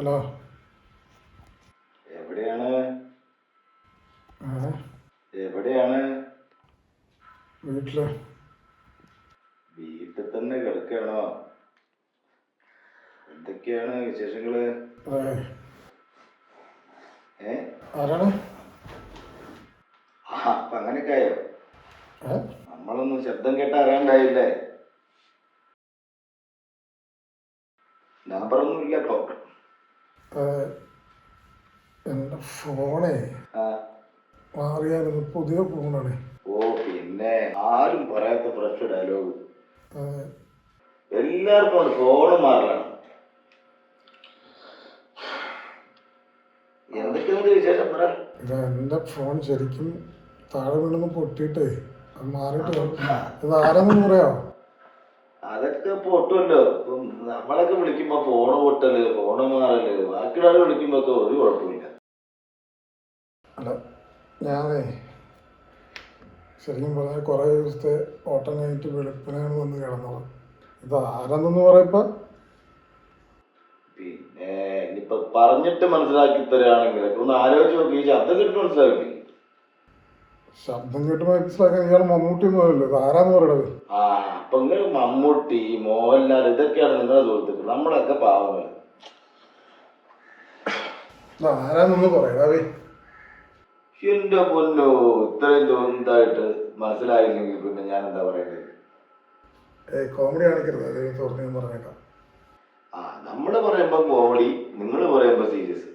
Hello, എവിടെയാണ്? എവിടെയാണ്? വീട്ടില്. വീട്ടിൽ തന്നെ കിടക്കുകയാണോ? എന്തൊക്കെയാണ് വിശേഷങ്ങള്? ആരാണ്? അപ്പൊ അങ്ങനെയൊക്കെ ആയോ? നമ്മളൊന്നും ശബ്ദം കേട്ട അറിയാണ്ടായില്ലേ? നമ്പറൊന്നും ഇല്ല ഇപ്പൊ. എന്റെ ഫോണേ മാറിയായിരുന്നു, പുതിയ ഫോണാണ്. ഓ പിന്നെ ആരും പറയാത്ത ഫ്രഷ് ഡയലോഗ്. എല്ലാവർക്കും ഫോണ് മാറലാണ്. എന്തൊക്കെയാണ് വിശേഷം? എന്റെ ഫോൺ ശരിക്കും താഴെ വീണൊന്ന് പൊട്ടിയിട്ടേ അത് മാറിയിട്ട് ഇത് ആരെന്ന് പറയാ? അതൊക്കെ പൊട്ടുമല്ലോ. ഇപ്പം നമ്മളൊക്കെ വിളിക്കുമ്പോ ഫോണ് പൊട്ടല്, ഫോണ് മാറല്, ബാക്കിയുള്ളവരെ വിളിക്കുമ്പോ ഒക്കെ ഒരു കുഴപ്പമില്ല. അല്ല, ഞാനേ ശരിക്കും പറഞ്ഞാൽ കുറേ ദിവസത്തെ ഓട്ടം കഴിഞ്ഞിട്ട് വെളുപ്പിനാണ് വന്ന് കിടന്നത്. ഇത് ആരെന്നൊന്ന് പറയപ്പ. പിന്നെ ഇനിയിപ്പൊ പറഞ്ഞിട്ട് മനസ്സിലാക്കി തരാണെങ്കിൽ ഒന്ന് ആലോചിച്ച് നോക്കി. ഈ ശബ്ദം കേട്ട് മനസ്സിലാക്കി. ശബ്ദം കേട്ട് മനസ്സിലാക്കാൻ ഇയാൾ മമ്മൂട്ടി ഒന്നും അല്ലല്ലോ, ഇത് ആരാന്ന് പറയണത്? അപ്പൊ നിങ്ങൾ മമ്മൂട്ടി, മോഹൻലാൽ ഇതൊക്കെയാണ് നിങ്ങളുടെ സുഹൃത്തുക്കൾ. നമ്മളൊക്കെ പാവങ്ങൾ. ഇത് ആരാന്നൊന്ന് പറയാവേ. എന്റെ പൊന്നോ, ഇത്രയും തോന്നതായിട്ട് മനസ്സിലായില്ലെങ്കിൽ പിന്നെ ഞാൻ എന്താ പറയണ്ടത്? കോമഡി കാണിക്കരുത്, അത് തുറന്നു ഞാൻ പറഞ്ഞേക്കാം. നമ്മള് പറയുമ്പോ കോമഡി, നിങ്ങൾ പറയുമ്പോ സീരിയസ്.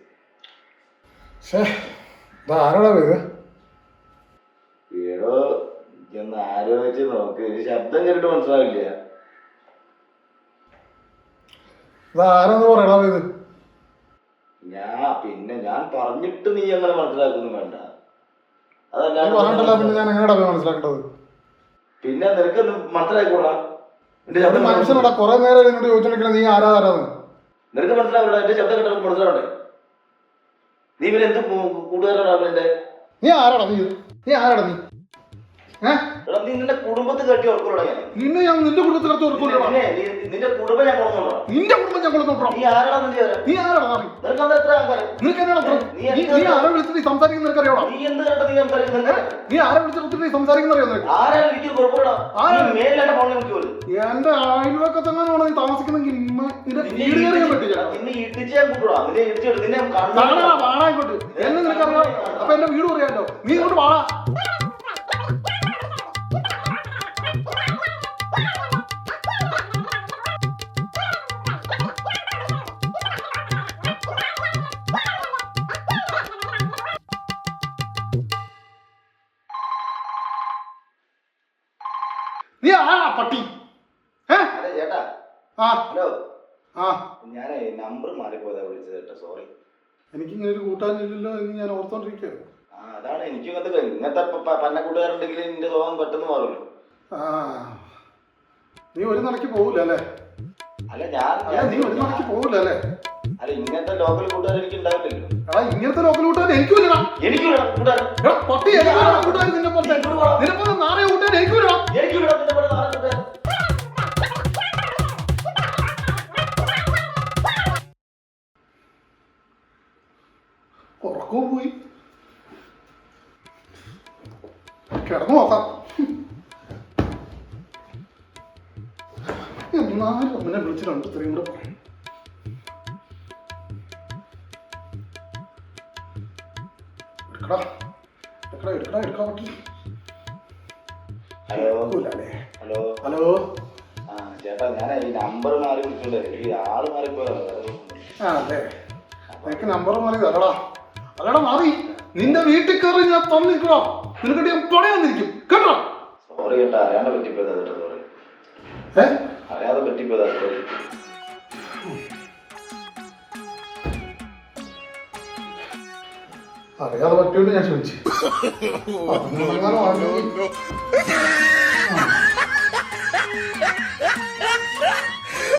ഇത് ആരാടാ ഇത്? വീടോ എന്ന് ആലോചിച്ച് നോക്ക്. ശബ്ദം കേട്ടിട്ട് മനസ്സിലാവില്ല. ഇത് ആരാന്ന് പറയടാ ഇത്? ഞാൻ പറഞ്ഞിട്ട് നീ അങ്ങനെ മനസ്സിലാക്കുന്നു വേണ്ട. അതല്ല പിന്നെ ഞാൻ എങ്ങനെയാ മനസ്സിലാക്കേണ്ടത്? പിന്നെ നിനക്ക് മനസ്സിലായിക്കോളാം. മനുഷ്യനടാ, കുറെ നേരം എന്നോട് ചോദിച്ചോണ്ടിരിക്കണ നീ ആരാന്ന് നിനക്ക് മനസ്സിലാവില്ല. എന്റെ ശബ്ദം കേട്ടവർക്ക് മനസ്സിലാവണ്ടേ? നീ പിന്നെ എന്ത് കൂട്ടുകാരാണ് എന്റെ? നീ ആരാടാ? നീ ആരാടാ? നീ നിന്റെ കുടുംബത്തിൽ കെട്ടി ഉറക്കോടാ. നിന്നെ ഞാൻ നിന്റെ കുടുംബത്തിൽ കെട്ടി ഉറക്കോടാ. നിന്റെ കുടുംബം ഞാൻ കൊടുത്തോളാം. നിന്റെ കുടുംബം ഞാൻ കൊടുത്തോളാം. നീ ആരാടാ? നീ ആരാടാ? നീ ആരെ വിളിച്ചിട്ട് സംസാരിക്കുന്ന നിനക്കറിയോടാ? നീ എന്ത് കേട്ടോ നീ സംസാരിക്കുന്നത്? നീ ആരെ വിളിച്ചിട്ട് സംസാരിക്കുന്ന അറിയാം? എന്റെ അയൽവക്കത്തെങ്ങാനാണ് നീ താമസിക്കുന്നെങ്കിൽ വാണായിക്കോട്ട്. എന്നെ നിനക്കറിയാം. അപ്പൊ എന്റെ വീട് പറയാമല്ലോ. നീ ഇങ്ങോട്ട് വാടാ. നീ ആരാ പട്ടി? ചേട്ടാ, ഹലോ. ഞാനേ നമ്പർ മാറിപ്പോയതാ വിളിച്ചത് കേട്ടോ. സോറി. എനിക്കിങ്ങനെ ഒരു കൂട്ടാനില്ലല്ലോ എന്ന് ഞാൻ ഓർത്തോണ്ടിരിക്കുകയാണ്. അതാണ് എനിക്ക് ഇങ്ങനത്തെ പന്ന കൂട്ടുകാരുണ്ടെങ്കിൽ നിന്റെ സ്വഭാവം പെട്ടെന്ന് മാറുമല്ലോ. നീ ഒരു നടക്ക് പോവില്ല അല്ലേ? നീ ഒരു നടക്ക് പോവില്ല അല്ലേ? ഇങ്ങനത്തെ ലോക്കൽ കൂട്ടുകാർ എനിക്ക് ഉണ്ടാവില്ലല്ലോ. ഇങ്ങനത്തെ ലോക്കൽ കൂട്ടുകാർ എനിക്കില്ല. പട്ടി കൂട്ടുകാർ നിന്നെ പോലെ നാളെ കൂട്ടുകാർ എനിക്കില്ല. ഉറക്കവും പോയി. കിടന്നു നോക്കാം. എന്നാലും അമ്മനെ വിളിച്ചിട്ടുണ്ട്. ഇത്രയും കൂടെ പറയും. എടുക്കടാ പറ്റി. ഹലോ. ചേട്ടാ, ഞാൻ ഈ നമ്പർ മാറി വിളിച്ചിട്ടുണ്ട്. ഈ ആള് മാറിപ്പോയതാണ്. അതെ, എനിക്ക് നമ്പർ മാറി തരടാ. അല്ലടാ മാറി. നിന്റെ വീട്ടിൽ കയറി ഞാൻ തന്നിക്കോ. നിനക്ക് ഞാൻ പണയാന്നിരിക്കും കേട്ടോ. സോറി കേട്ടാ, അറിയാതെ പറ്റിപ്പോയതാ കേട്ടോ. സോറി, അറിയാതെ പറ്റിപ്പോയതാ. സോറി. അറിയാതെ പറ്റിയോണ്ട് ഞാൻ ചോദിച്ചു.